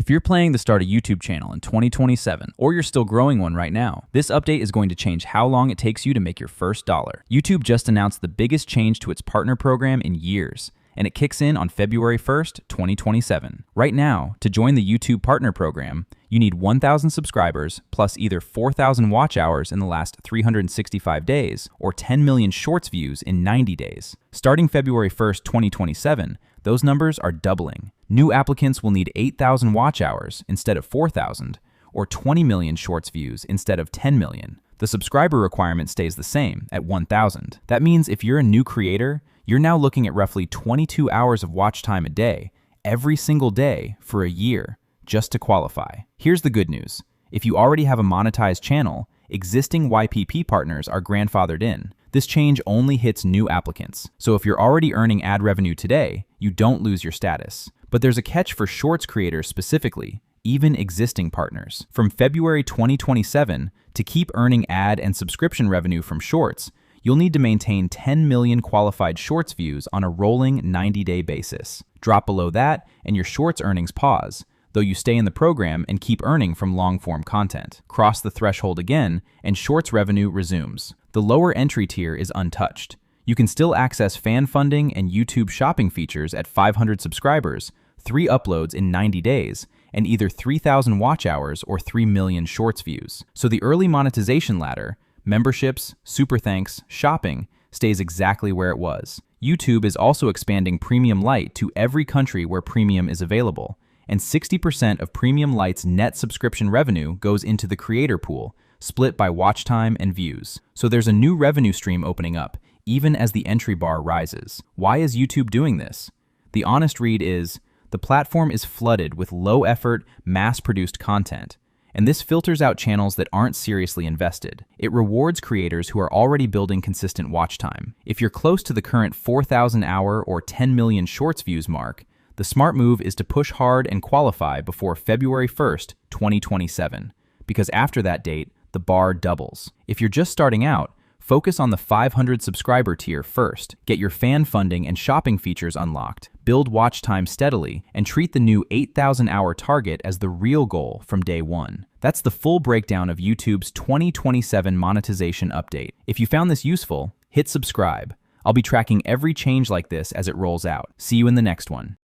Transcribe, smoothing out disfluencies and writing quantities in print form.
If you're planning to start a YouTube channel in 2027, or you're still growing one right now, this update is going to change how long it takes you to make your first dollar. YouTube just announced the biggest change to its partner program in years, and it kicks in on February 1st, 2027. Right now, to join the YouTube Partner Program, you need 1,000 subscribers plus either 4,000 watch hours in the last 365 days or 10 million shorts views in 90 days. Starting February 1st, 2027, those numbers are doubling. New applicants will need 8,000 watch hours instead of 4,000, or 20 million shorts views instead of 10 million. The subscriber requirement stays the same at 1,000. That means if you're a new creator, you're now looking at roughly 22 hours of watch time a day, every single day for a year, just to qualify. Here's the good news. If you already have a monetized channel, existing YPP partners are grandfathered in. This change only hits new applicants. So if you're already earning ad revenue today, you don't lose your status. But there's a catch for shorts creators specifically, even existing partners. From February 2027, to keep earning ad and subscription revenue from shorts, you'll need to maintain 10 million qualified shorts views on a rolling 90-day basis. Drop below that, and your shorts earnings pause, though you stay in the program and keep earning from long-form content. Cross the threshold again, and shorts revenue resumes. The lower entry tier is untouched. You can still access fan funding and YouTube shopping features at 500 subscribers, 3 uploads in 90 days, and either 3,000 watch hours or 3 million shorts views. So the early monetization ladder, memberships, super thanks, shopping, stays exactly where it was. YouTube is also expanding Premium Lite to every country where Premium is available, and 60% of Premium Lite's net subscription revenue goes into the creator pool, split by watch time and views. So there's a new revenue stream opening up, even as the entry bar rises. Why is YouTube doing this? The honest read is, the platform is flooded with low-effort, mass-produced content, and this filters out channels that aren't seriously invested. It rewards creators who are already building consistent watch time. If you're close to the current 4,000 hour or 10 million shorts views mark, the smart move is to push hard and qualify before February 1st, 2027, because after that date, the bar doubles. If you're just starting out, focus on the 500 subscriber tier first. Get your fan funding and shopping features unlocked, build watch time steadily, and treat the new 8,000 hour target as the real goal from day one. That's the full breakdown of YouTube's 2027 monetization update. If you found this useful, hit subscribe. I'll be tracking every change like this as it rolls out. See you in the next one.